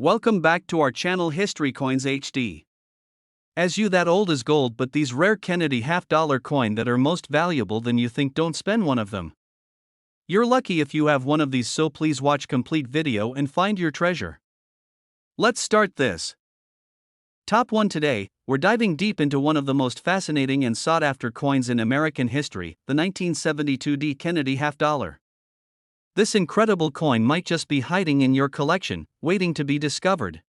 Welcome back to our channel History Coins HD. As you that old as gold, but these rare Kennedy half-dollar coin that are most valuable than you think, don't spend one of them. You're lucky if you have one of these, so please watch complete video and find your treasure. Let's start this. Top 1 today, we're diving deep into one of the most fascinating and sought-after coins in American history, the 1972 D Kennedy half-dollar. This incredible coin might just be hiding in your collection, waiting to be discovered.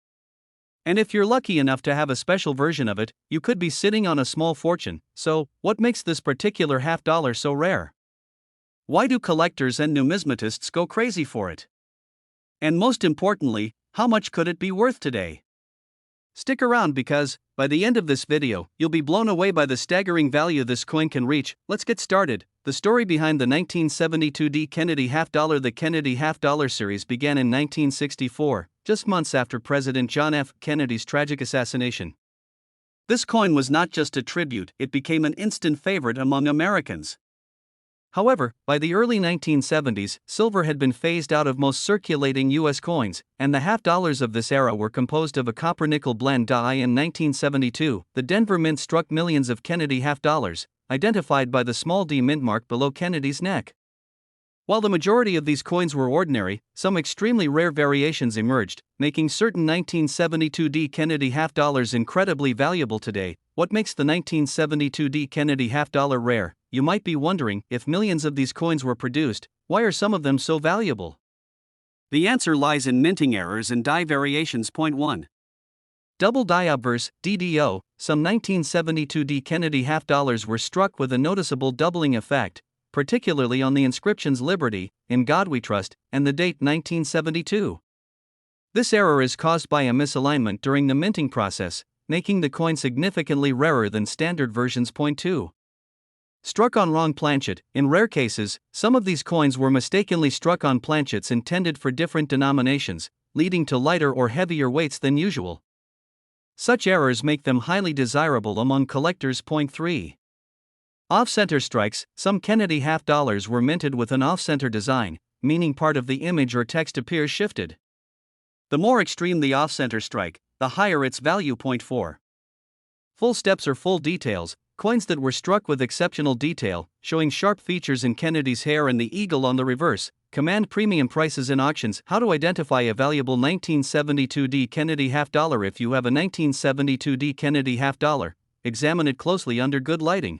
And if you're lucky enough to have a special version of it, you could be sitting on a small fortune. So, what makes this particular half-dollar so rare? Why do collectors and numismatists go crazy for it? And most importantly, how much could it be worth today? Stick around because, by the end of this video, you'll be blown away by the staggering value this coin can reach. Let's get started. The story behind the 1972 D Kennedy half-dollar. The Kennedy half-dollar series began in 1964, just months after President John F. Kennedy's tragic assassination. This coin was not just a tribute, it became an instant favorite among Americans. However, by the early 1970s, silver had been phased out of most circulating U.S. coins, and the half-dollars of this era were composed of a copper-nickel blend. In 1972, the Denver Mint struck millions of Kennedy half-dollars, identified by the small D mint mark below Kennedy's neck. While the majority of these coins were ordinary, some extremely rare variations emerged, making certain 1972 D Kennedy half-dollars incredibly valuable today. What makes the 1972 D Kennedy half-dollar rare? You might be wondering, if millions of these coins were produced, why are some of them so valuable? The answer lies in minting errors and die variations. Point 1. Double die obverse, DDO. Some 1972 D Kennedy half-dollars were struck with a noticeable doubling effect, particularly on the inscriptions "Liberty," "In God We Trust," and the date 1972. This error is caused by a misalignment during the minting process, making the coin significantly rarer than standard versions. Point 2. Struck on wrong planchet. In rare cases, some of these coins were mistakenly struck on planchets intended for different denominations, leading to lighter or heavier weights than usual. Such errors make them highly desirable among collectors. Point 3. Off-center strikes. Some Kennedy half-dollars were minted with an off-center design, meaning part of the image or text appears shifted. The more extreme the off-center strike, the higher its value. Point 4. Full steps or full details. Coins that were struck with exceptional detail, showing sharp features in Kennedy's hair and the eagle on the reverse, command premium prices in auctions. How to identify a valuable 1972 D Kennedy half-dollar? If you have a 1972 D Kennedy half-dollar, examine it closely under good lighting.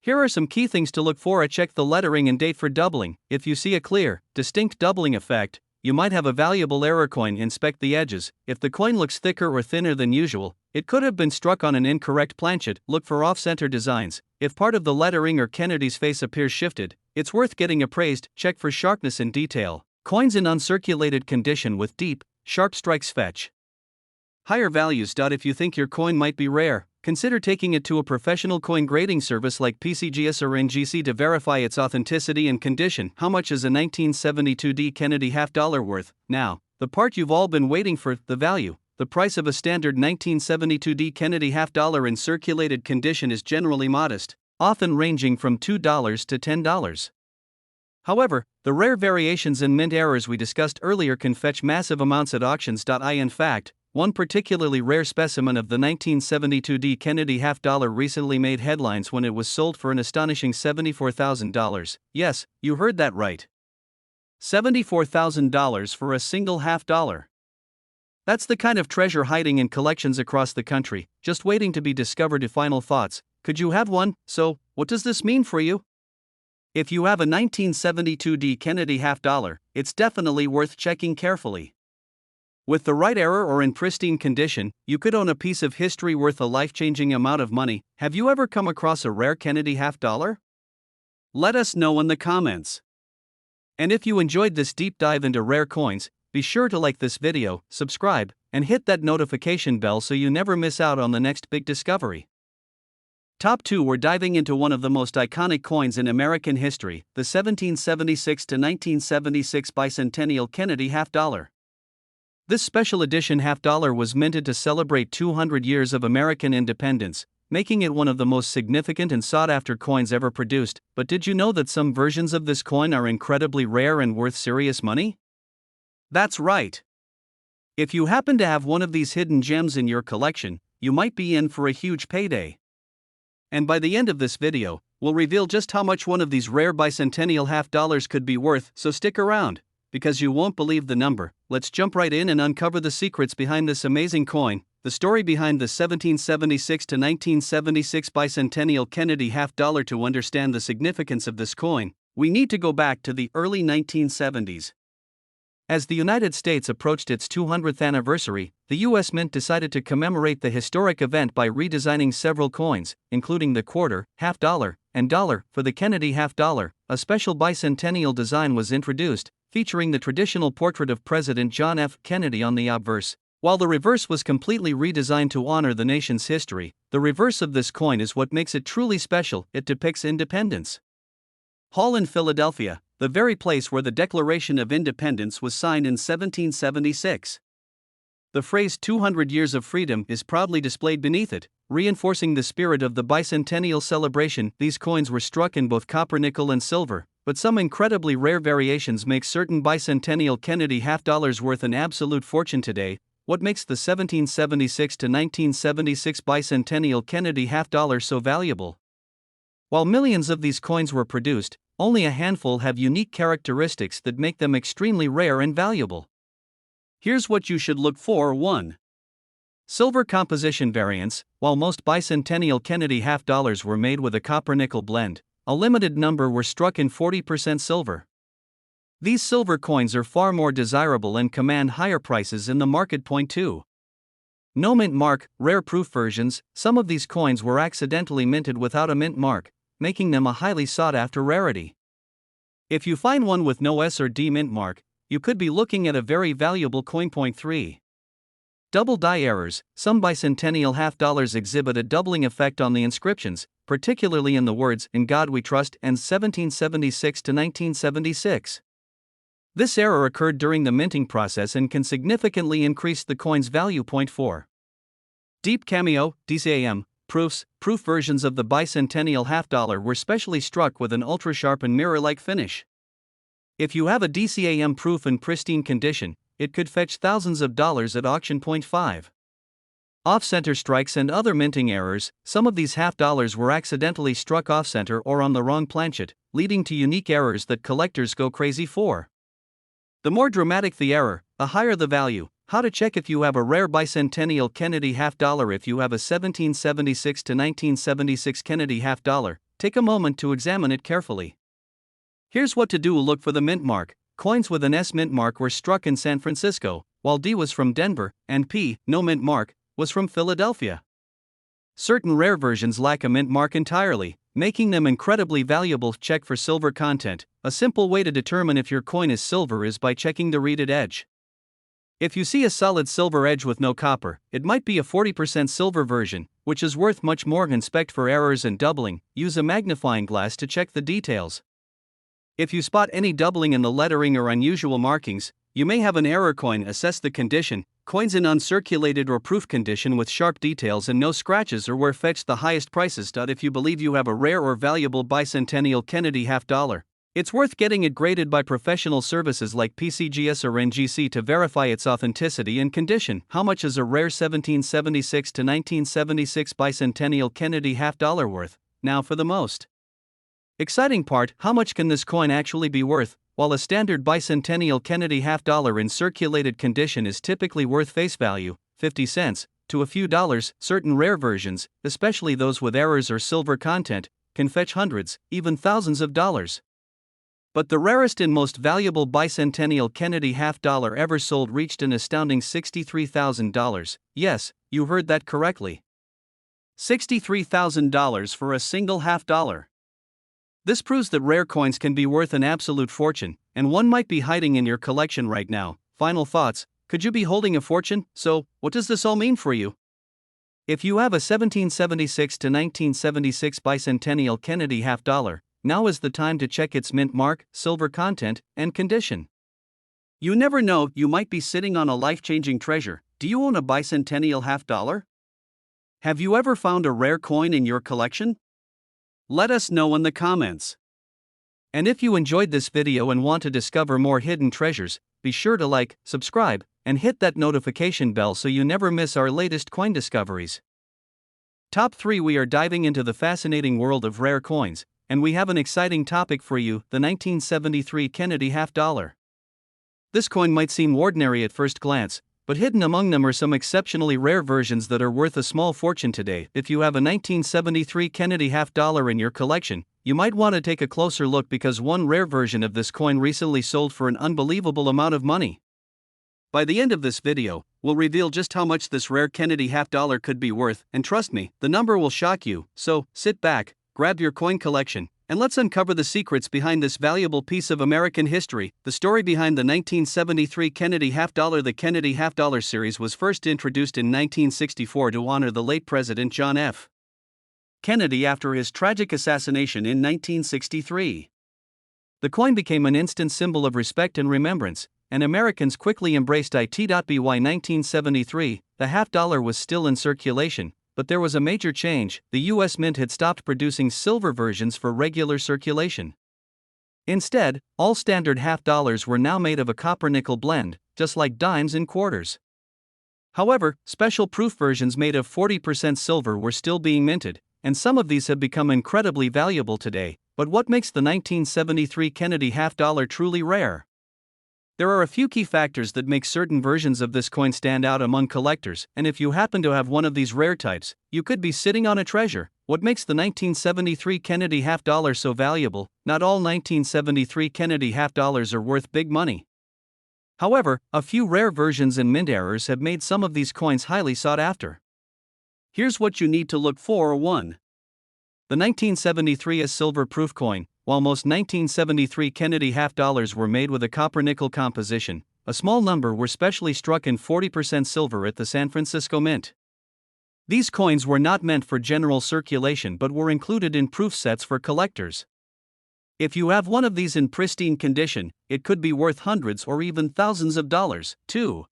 Here are some key things to look for. Check the lettering and date for doubling. If you see a clear, distinct doubling effect, you might have a valuable error coin. Inspect the edges. If the coin looks thicker or thinner than usual, it could have been struck on an incorrect planchet. Look for off-center designs. If part of the lettering or Kennedy's face appears shifted, it's worth getting appraised. Check for sharpness and detail. Coins in uncirculated condition with deep, sharp strikes fetch higher values. If you think your coin might be rare, consider taking it to a professional coin grading service like PCGS or NGC to verify its authenticity and condition. How much is a 1972 D Kennedy half-dollar worth? Now, the part you've all been waiting for, the value. The price of a standard 1972 D Kennedy half-dollar in circulated condition is generally modest, often ranging from $2 to $10. However, the rare variations and mint errors we discussed earlier can fetch massive amounts at auctions. In fact, one particularly rare specimen of the 1972 D Kennedy half-dollar recently made headlines when it was sold for an astonishing $74,000. Yes, you heard that right. $74,000 for a single half-dollar. That's the kind of treasure hiding in collections across the country, just waiting to be discovered. Final thoughts. Could you have one? So, what does this mean for you? If you have a 1972 D Kennedy half-dollar, it's definitely worth checking carefully. With the right error or in pristine condition, you could own a piece of history worth a life-changing amount of money. Have you ever come across a rare Kennedy half-dollar? Let us know in the comments. And if you enjoyed this deep dive into rare coins, be sure to like this video, subscribe, and hit that notification bell so you never miss out on the next big discovery. Top 2. We're diving into one of the most iconic coins in American history, the 1776 to 1976 bicentennial Kennedy half-dollar. This special edition half-dollar was minted to celebrate 200 years of American independence, making it one of the most significant and sought-after coins ever produced. But did you know that some versions of this coin are incredibly rare and worth serious money? That's right. If you happen to have one of these hidden gems in your collection, you might be in for a huge payday. And by the end of this video, we'll reveal just how much one of these rare bicentennial half dollars could be worth, so stick around, because you won't believe the number. Let's jump right in and uncover the secrets behind this amazing coin, the story behind the 1776 to 1976 bicentennial Kennedy half dollar. To understand the significance of this coin, we need to go back to the early 1970s. As the United States approached its 200th anniversary, the U.S. Mint decided to commemorate the historic event by redesigning several coins, including the quarter, half dollar, and dollar. For the Kennedy half dollar, a special bicentennial design was introduced, featuring the traditional portrait of President John F. Kennedy on the obverse. While the reverse was completely redesigned to honor the nation's history, the reverse of this coin is what makes it truly special. It depicts independence Hall in Philadelphia, the very place where the Declaration of Independence was signed in 1776. The phrase 200 Years of Freedom is proudly displayed beneath it, reinforcing the spirit of the bicentennial celebration. These coins were struck in both copper, nickel, and silver, but some incredibly rare variations make certain bicentennial Kennedy half dollars worth an absolute fortune today. What makes the 1776 to 1976 bicentennial Kennedy half dollar so valuable? While millions of these coins were produced, only a handful have unique characteristics that make them extremely rare and valuable. Here's what you should look for. 1. Silver composition variants. While most bicentennial Kennedy half dollars were made with a copper-nickel blend, a limited number were struck in 40% silver. These silver coins are far more desirable and command higher prices in the market. 2. No mint mark, rare proof versions. Some of these coins were accidentally minted without a mint mark, making them a highly sought-after rarity. If you find one with no S or D mint mark, you could be looking at a very valuable coin. 3. Double die errors. Some bicentennial half dollars exhibit a doubling effect on the inscriptions, particularly in the words "In God We Trust" and 1776 to 1976. This error occurred during the minting process and can significantly increase the coin's value. 4. Deep cameo, DCAM, proofs. Proof versions of the bicentennial half dollar were specially struck with an ultra-sharp and mirror-like finish. If you have a DCAM proof in pristine condition, it could fetch thousands of dollars at auction. 5. Off-center strikes and other minting errors. Some of these half dollars were accidentally struck off-center or on the wrong planchet, leading to unique errors that collectors go crazy for. The more dramatic the error, the higher the value. How to check if you have a rare bicentennial Kennedy half dollar? If you have a 1776 to 1976 Kennedy half dollar, take a moment to examine it carefully. Here's what to do. Look for the mint mark. Coins with an S mint mark were struck in San Francisco, while D was from Denver, and P, no mint mark, was from Philadelphia. Certain rare versions lack a mint mark entirely, making them incredibly valuable. Check for silver content. A simple way to determine if your coin is silver is by checking the reeded edge. If you see a solid silver edge with no copper, it might be a 40% silver version, which is worth much more. Inspect for errors and doubling. Use a magnifying glass to check the details. If you spot any doubling in the lettering or unusual markings, you may have an error coin. Assess the condition. Coins in uncirculated or proof condition with sharp details and no scratches are where fetch the highest prices. If you believe you have a rare or valuable bicentennial Kennedy half dollar, it's worth getting it graded by professional services like PCGS or NGC to verify its authenticity and condition. How much is a rare 1776 to 1976 bicentennial Kennedy half dollar worth? Now for the most exciting part, how much can this coin actually be worth? While a standard bicentennial Kennedy half dollar in circulated condition is typically worth face value, 50 cents, to a few dollars, certain rare versions, especially those with errors or silver content, can fetch hundreds, even thousands of dollars. But the rarest and most valuable bicentennial Kennedy half dollar ever sold reached an astounding $63,000. Yes, you heard that correctly. $63,000 for a single half dollar. This proves that rare coins can be worth an absolute fortune, and one might be hiding in your collection right now. Final thoughts: could you be holding a fortune? So, what does this all mean for you? If you have a 1776 to 1976 bicentennial Kennedy half dollar, now is the time to check its mint mark, silver content, and condition. You never know, you might be sitting on a life-changing treasure. Do you own a bicentennial half dollar? Have you ever found a rare coin in your collection? Let us know in the comments. And if you enjoyed this video and want to discover more hidden treasures, be sure to like, subscribe, and hit that notification bell so you never miss our latest coin discoveries. Top 3. We are diving into the fascinating world of rare coins, and we have an exciting topic for you: the 1973 Kennedy half dollar. This coin might seem ordinary at first glance, but hidden among them are some exceptionally rare versions that are worth a small fortune today. If you have a 1973 Kennedy half dollar in your collection, you might want to take a closer look because one rare version of this coin recently sold for an unbelievable amount of money. By the end of this video, we'll reveal just how much this rare Kennedy half dollar could be worth, and trust me, the number will shock you. So, sit back, grab your coin collection, and let's uncover the secrets behind this valuable piece of American history. The story behind the 1973 Kennedy half dollar. The Kennedy half dollar series was first introduced in 1964 to honor the late President John F. Kennedy after his tragic assassination in 1963. The coin became an instant symbol of respect and remembrance, and Americans quickly embraced it. By 1973, the half dollar was still in circulation, but there was a major change. The U.S. Mint had stopped producing silver versions for regular circulation. Instead, all standard half dollars were now made of a copper-nickel blend, just like dimes and quarters. However, special proof versions made of 40% silver were still being minted, and some of these have become incredibly valuable today. But what makes the 1973 Kennedy half dollar truly rare? There are a few key factors that make certain versions of this coin stand out among collectors, and if you happen to have one of these rare types, you could be sitting on a treasure. What makes the 1973 Kennedy half dollar so valuable? Not all 1973 Kennedy half dollars are worth big money. However, a few rare versions and mint errors have made some of these coins highly sought after. Here's what you need to look for. 1. The 1973 is silver proof coin. While most 1973 Kennedy half dollars were made with a copper-nickel composition, a small number were specially struck in 40% silver at the San Francisco Mint. These coins were not meant for general circulation but were included in proof sets for collectors. If you have one of these in pristine condition, it could be worth hundreds or even thousands of dollars. 2.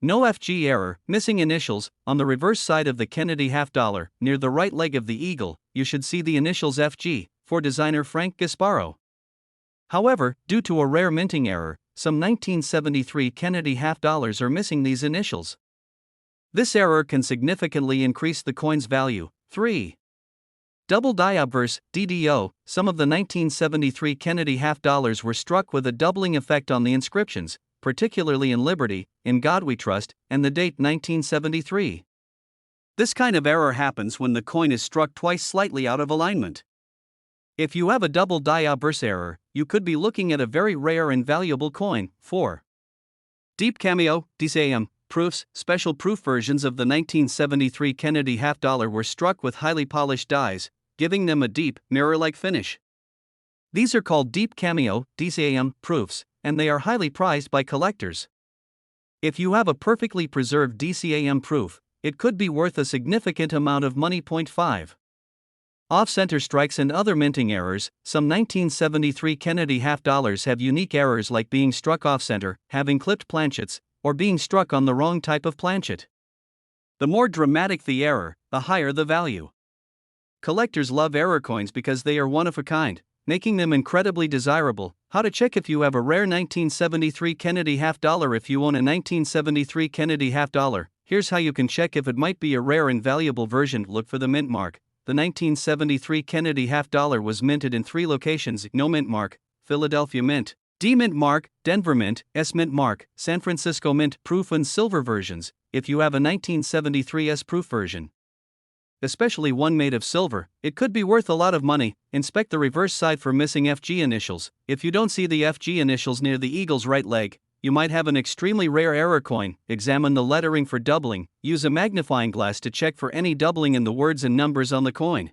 No FG error, missing initials. On the reverse side of the Kennedy half dollar, near the right leg of the eagle, you should see the initials FG, for designer Frank Gasparo. However, due to a rare minting error, some 1973 Kennedy half dollars are missing these initials. This error can significantly increase the coin's value. 3. Double die obverse, DDO. Some of the 1973 Kennedy half dollars were struck with a doubling effect on the inscriptions, particularly in Liberty, In God We Trust, and the date 1973. This kind of error happens when the coin is struck twice slightly out of alignment. If you have a double die obverse error, you could be looking at a very rare and valuable coin. 4. Deep cameo, DCAM, proofs. Special proof versions of the 1973 Kennedy half dollar were struck with highly polished dies, giving them a deep, mirror-like finish. These are called deep cameo, DCAM, proofs, and they are highly prized by collectors. If you have a perfectly preserved DCAM proof, it could be worth a significant amount of money. 5. Off-center strikes and other minting errors. Some 1973 Kennedy half dollars have unique errors like being struck off-center, having clipped planchets, or being struck on the wrong type of planchet. The more dramatic the error, the higher the value. Collectors love error coins because they are one of a kind, making them incredibly desirable. How to check if you have a rare 1973 Kennedy half dollar? If you own a 1973 Kennedy half dollar, here's how you can check if it might be a rare and valuable version. Look for the mint mark. The 1973 Kennedy half dollar was minted in 3 locations: No Mint Mark, Philadelphia Mint; D Mint Mark, Denver Mint; S Mint Mark, San Francisco Mint. Proof and silver versions. If you have a 1973 S proof version, especially one made of silver, it could be worth a lot of money. Inspect the reverse side for missing FG initials. If you don't see the FG initials near the eagle's right leg, you might have an extremely rare error coin. Examine the lettering for doubling. Use a magnifying glass to check for any doubling in the words and numbers on the coin.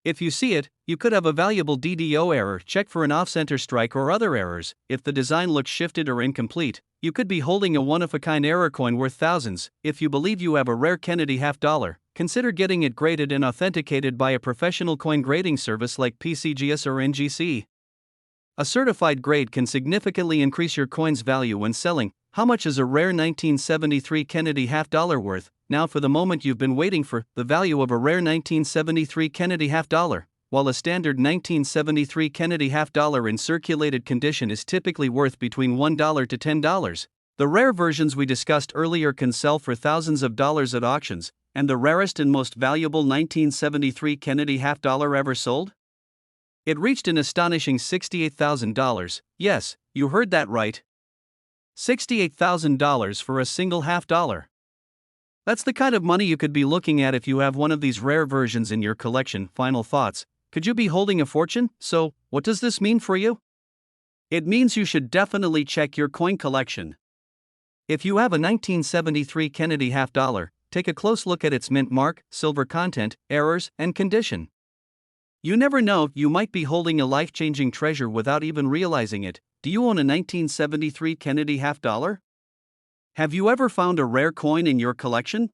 If you see it, you could have a valuable DDO error. Check for an off-center strike or other errors. If the design looks shifted or incomplete, you could be holding a one-of-a-kind error coin worth thousands. If you believe you have a rare Kennedy half dollar, consider getting it graded and authenticated by a professional coin grading service like PCGS or NGC. A certified grade can significantly increase your coin's value when selling. How much is a rare 1973 Kennedy half dollar worth? Now for the moment you've been waiting for, the value of a rare 1973 Kennedy half dollar. while a standard 1973 Kennedy half-dollar in circulated condition is typically worth between $1 to $10. The rare versions we discussed earlier can sell for thousands of dollars at auctions, and the rarest and most valuable 1973 Kennedy half-dollar ever sold? It reached an astonishing $68,000, yes, you heard that right. $68,000 for a single half-dollar. That's the kind of money you could be looking at if you have one of these rare versions in your collection. Final thoughts. Could you be holding a fortune? So, what does this mean for you? It means you should definitely check your coin collection. If you have a 1973 Kennedy half-dollar, take a close look at its mint mark, silver content, errors, and condition. You never know, you might be holding a life-changing treasure without even realizing it. Do you own a 1973 Kennedy half-dollar? Have you ever found a rare coin in your collection?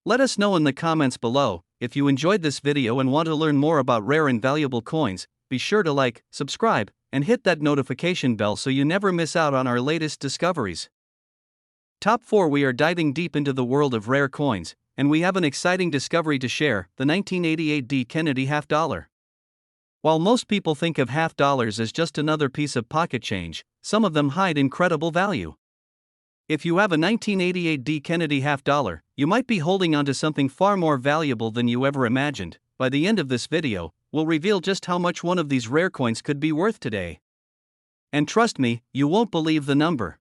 Let us know in the comments below. If you enjoyed this video and want to learn more about rare and valuable coins, be sure to like, subscribe, and hit that notification bell so you never miss out on our latest discoveries. Top 4. We are diving deep into the world of rare coins, and we have an exciting discovery to share: the 1988 D. Kennedy half-dollar. While most people think of half-dollars as just another piece of pocket change, some of them hide incredible value. If you have a 1988 D. Kennedy half-dollar, you might be holding onto something far more valuable than you ever imagined. By the end of this video, we'll reveal just how much one of these rare coins could be worth today. And trust me, you won't believe the number.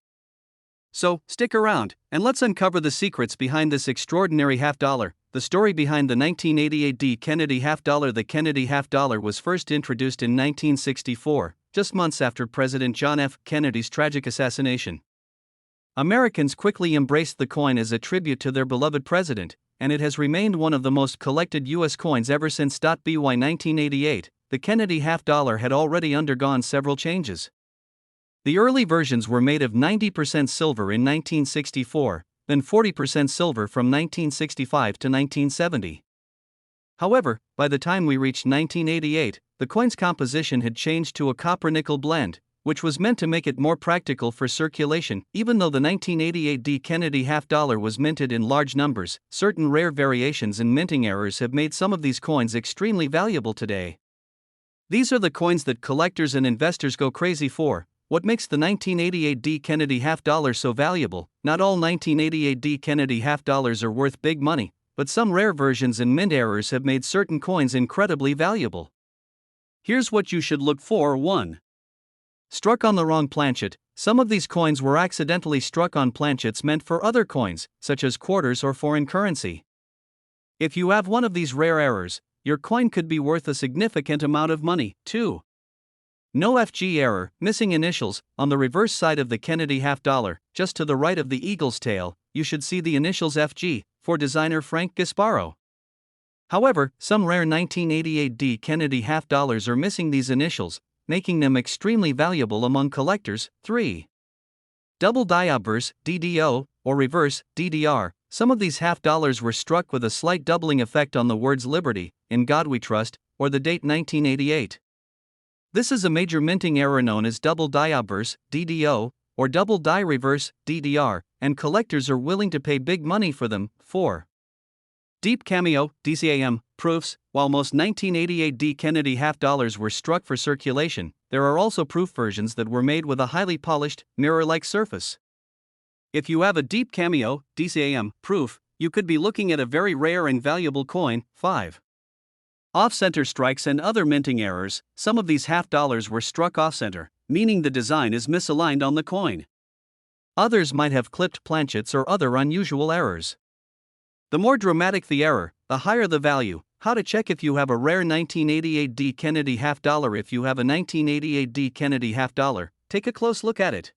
So, stick around, and let's uncover the secrets behind this extraordinary half-dollar. The story behind the 1988 D. Kennedy half-dollar. The Kennedy half-dollar was first introduced in 1964, just months after President John F. Kennedy's tragic assassination. Americans quickly embraced the coin as a tribute to their beloved president, and it has remained one of the most collected U.S. coins ever since. By 1988, the Kennedy half-dollar had already undergone several changes. The early versions were made of 90% silver in 1964, then 40% silver from 1965 to 1970. However, by the time we reached 1988, the coin's composition had changed to a copper-nickel blend, which was meant to make it more practical for circulation. Even though the 1988 D. Kennedy half-dollar was minted in large numbers, certain rare variations and minting errors have made some of these coins extremely valuable today. These are the coins that collectors and investors go crazy for. What makes the 1988 D. Kennedy half-dollar so valuable? Not all 1988 D. Kennedy half-dollars are worth big money, but some rare versions and mint errors have made certain coins incredibly valuable. Here's what you should look for. 1. Struck on the wrong planchet. Some of these coins were accidentally struck on planchets meant for other coins, such as quarters or foreign currency. If you have one of these rare errors, your coin could be worth a significant amount of money. 2. No FG error, missing initials. On the reverse side of the Kennedy half-dollar, just to the right of the eagle's tail, you should see the initials FG, for designer Frank Gasparo. However, some rare 1988 D. Kennedy half-dollars are missing these initials, making them extremely valuable among collectors. 3. Double die obverse, DDO, or reverse, DDR. Some of these half-dollars were struck with a slight doubling effect on the words Liberty, In God We Trust, or the date 1988. This is a major minting error known as double die obverse, DDO, or double die reverse, DDR, and collectors are willing to pay big money for them. 4. Deep cameo, DCAM, proofs. While most 1988 D. Kennedy half-dollars were struck for circulation, there are also proof versions that were made with a highly polished, mirror-like surface. If you have a deep cameo, DCAM, proof, you could be looking at a very rare and valuable coin. 5. Off-center strikes and other minting errors. Some of these half-dollars were struck off-center, meaning the design is misaligned on the coin. Others might have clipped planchets or other unusual errors. The more dramatic the error, the higher the value. How to check if you have a rare 1988 D. Kennedy half-dollar. If you have a 1988 D. Kennedy half-dollar, take a close look at it.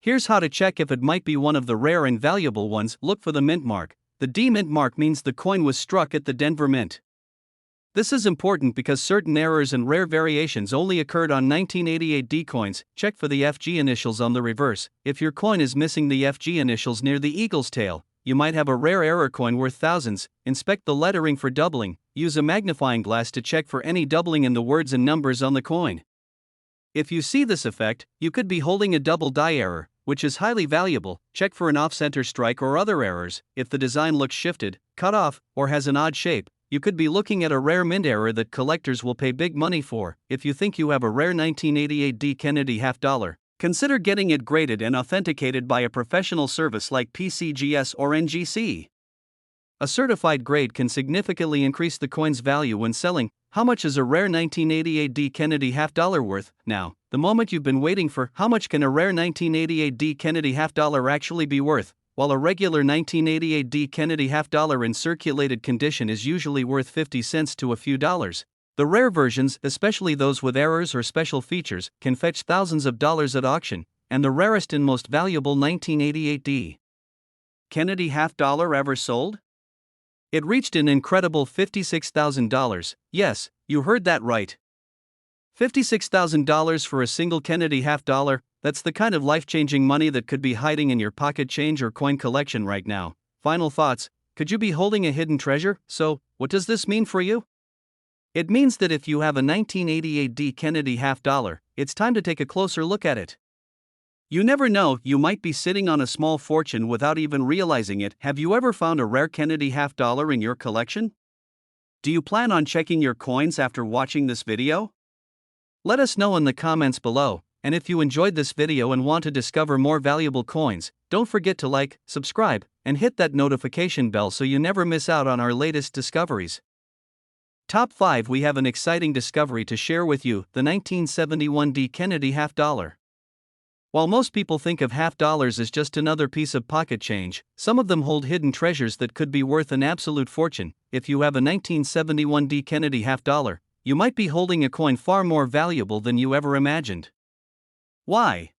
Here's how to check if it might be one of the rare and valuable ones. Look for the mint mark. The D mint mark means the coin was struck at the Denver Mint. This is important because certain errors and rare variations only occurred on 1988 D coins. Check for the FG initials on the reverse. If your coin is missing the FG initials near the eagle's tail, you might have a rare error coin worth thousands. Inspect the lettering for doubling. Use a magnifying glass to check for any doubling in the words and numbers on the coin. If you see this effect, you could be holding a double die error, which is highly valuable. Check for an off-center strike or other errors. If the design looks shifted, cut off, or has an odd shape, you could be looking at a rare mint error that collectors will pay big money for. If you think you have a rare 1988 D Kennedy half dollar, consider getting it graded and authenticated by a professional service like PCGS or NGC. A certified grade can significantly increase the coin's value when selling. How much is a rare 1988 D Kennedy half dollar worth? Now, the moment you've been waiting for. How much can a rare 1988 D Kennedy half dollar actually be worth? While a regular 1988 D Kennedy half dollar in circulated condition is usually worth 50 cents to a few dollars, the rare versions, especially those with errors or special features, can fetch thousands of dollars at auction, and the rarest and most valuable 1988 D Kennedy half dollar ever sold? It reached an incredible $56,000. Yes, you heard that right. $56,000 for a single Kennedy half dollar. That's the kind of life-changing money that could be hiding in your pocket change or coin collection right now. Final thoughts: could you be holding a hidden treasure? So, what does this mean for you? It means that if you have a 1988 D Kennedy half dollar, it's time to take a closer look at it. You never know, you might be sitting on a small fortune without even realizing it. Have you ever found a rare Kennedy half dollar in your collection? Do you plan on checking your coins after watching this video? Let us know in the comments below, and if you enjoyed this video and want to discover more valuable coins, don't forget to like, subscribe, and hit that notification bell so you never miss out on our latest discoveries. Top 5. We have an exciting discovery to share with you: the 1971 D Kennedy half dollar. While most people think of half dollars as just another piece of pocket change, some of them hold hidden treasures that could be worth an absolute fortune. If you have a 1971 D Kennedy half dollar, you might be holding a coin far more valuable than you ever imagined. Why?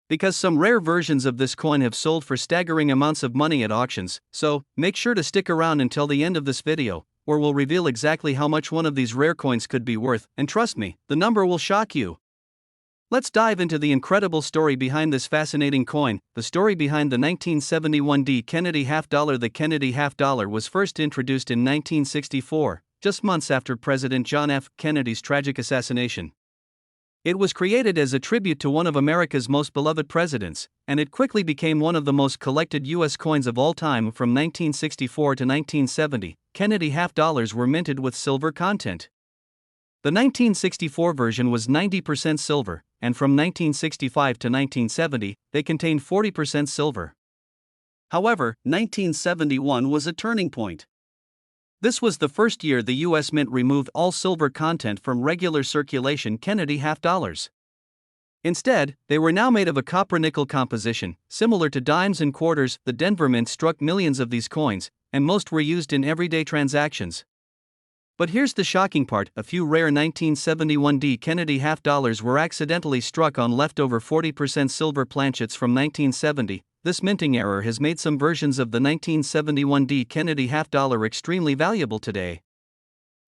Because some rare versions of this coin have sold for staggering amounts of money at auctions, so make sure to stick around until the end of this video, where we'll reveal exactly how much one of these rare coins could be worth, and trust me, the number will shock you. Let's dive into the incredible story behind this fascinating coin. The story behind the 1971 D Kennedy half dollar. The Kennedy half dollar was first introduced in 1964, just months after President John F. Kennedy's tragic assassination. It was created as a tribute to one of America's most beloved presidents, and it quickly became one of the most collected U.S. coins of all time. From 1964 to 1970, Kennedy half dollars were minted with silver content. The 1964 version was 90% silver, and from 1965 to 1970, they contained 40% silver. However, 1971 was a turning point. This was the first year the U.S. Mint removed all silver content from regular circulation Kennedy half dollars. Instead, they were now made of a copper-nickel composition, similar to dimes and quarters. The Denver Mint struck millions of these coins, and most were used in everyday transactions. But here's the shocking part: a few rare 1971 D Kennedy half dollars were accidentally struck on leftover 40% silver planchets from 1970. This minting error has made some versions of the 1971 D Kennedy half dollar extremely valuable today.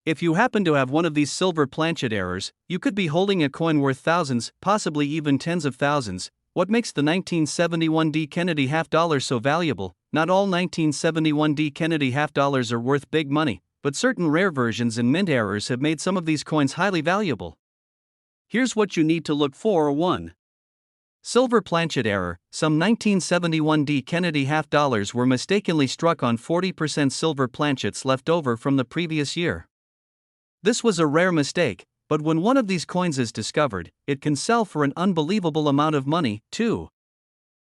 If you happen to have one of these silver planchet errors, you could be holding a coin worth thousands, possibly even tens of thousands. What makes the 1971 D Kennedy half dollar so valuable? Not all 1971 D Kennedy half dollars are worth big money, but certain rare versions and mint errors have made some of these coins highly valuable. Here's what you need to look for. 1. Silver planchet error. Some 1971 D Kennedy half dollars were mistakenly struck on 40% silver planchets left over from the previous year. This was a rare mistake, but when one of these coins is discovered, it can sell for an unbelievable amount of money. 2.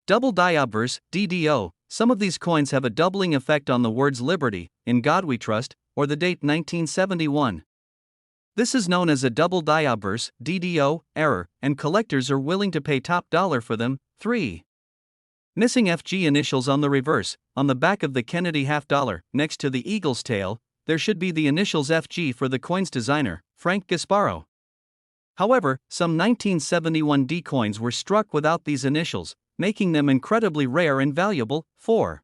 Double die obverse, DDO. Some of these coins have a doubling effect on the words "Liberty," "In God We Trust," or the date 1971. This is known as a double die obverse, DDO, error, and collectors are willing to pay top dollar for them. 3. Missing FG initials on the reverse. On the back of the Kennedy half dollar, next to the eagle's tail, there should be the initials FG for the coin's designer, Frank Gasparo. However, some 1971 D coins were struck without these initials, making them incredibly rare and valuable. 4.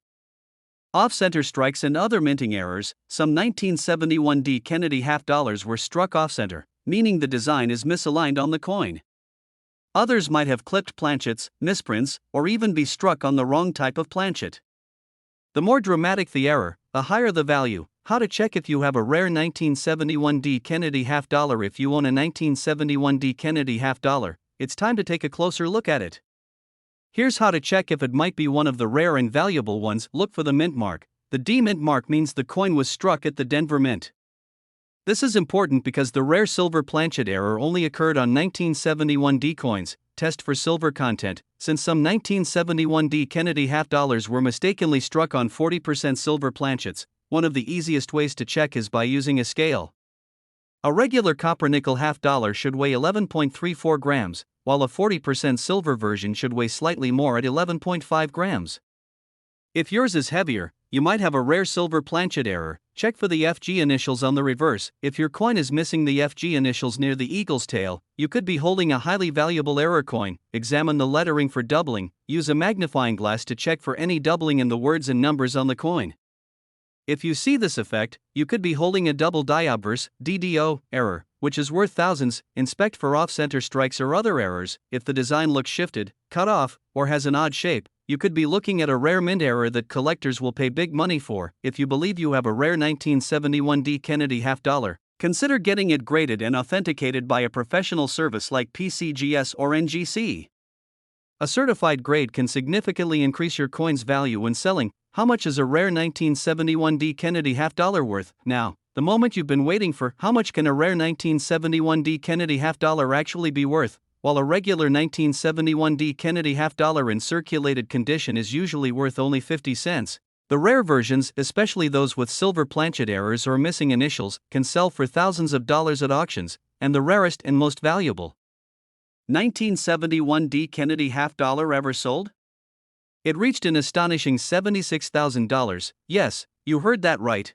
Off-center strikes and other minting errors. Some 1971 D Kennedy half dollars were struck off-center, meaning the design is misaligned on the coin. Others might have clipped planchets, misprints, or even be struck on the wrong type of planchet. The more dramatic the error, the higher the value. How to check if you have a rare 1971 D Kennedy half dollar. If you own a 1971 D Kennedy half dollar, it's time to take a closer look at it. Here's how to check if it might be one of the rare and valuable ones. Look for the mint mark. The D mint mark means the coin was struck at the Denver Mint. This is important because the rare silver planchet error only occurred on 1971 D coins, test for silver content, since some 1971 D Kennedy half dollars were mistakenly struck on 40% silver planchets. One of the easiest ways to check is by using a scale. A regular copper nickel half dollar should weigh 11.34 grams, while a 40% silver version should weigh slightly more at 11.5 grams. If yours is heavier, you might have a rare silver planchet error. Check for the FG initials on the reverse. If your coin is missing the FG initials near the eagle's tail, you could be holding a highly valuable error coin. Examine the lettering for doubling. Use a magnifying glass to check for any doubling in the words and numbers on the coin. If you see this effect, you could be holding a double diobverse (DDO) error, which is worth thousands. Inspect for off-center strikes or other errors. If the design looks shifted, cut off, or has an odd shape, you could be looking at a rare mint error that collectors will pay big money for. If you believe you have a rare 1971 D Kennedy half dollar, consider getting it graded and authenticated by a professional service like PCGS or NGC. A certified grade can significantly increase your coin's value when selling. How much is a rare 1971 D Kennedy half dollar worth? Now, the moment you've been waiting for. How much can a rare 1971 D Kennedy half dollar actually be worth? While a regular 1971 D Kennedy half dollar in circulated condition is usually worth only 50 cents, the rare versions, especially those with silver planchet errors or missing initials, can sell for thousands of dollars at auctions, and the rarest and most valuable 1971 D Kennedy half dollar ever sold? It reached an astonishing $76,000. Yes, you heard that right.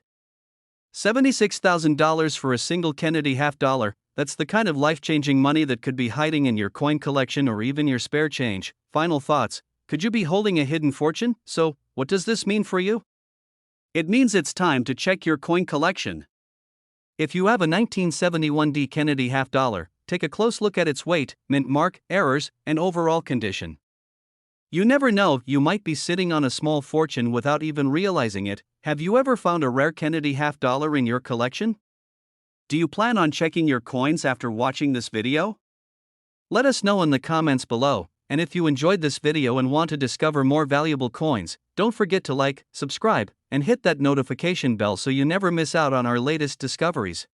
$76,000 for a single Kennedy half dollar. That's the kind of life-changing money that could be hiding in your coin collection or even your spare change. Final thoughts. Could you be holding a hidden fortune? So, what does this mean for you? It means it's time to check your coin collection. If you have a 1971 D Kennedy half dollar, take a close look at its weight, mint mark, errors, and overall condition. You never know, you might be sitting on a small fortune without even realizing it. Have you ever found a rare Kennedy half dollar in your collection? Do you plan on checking your coins after watching this video? Let us know in the comments below, and if you enjoyed this video and want to discover more valuable coins, don't forget to like, subscribe, and hit that notification bell so you never miss out on our latest discoveries.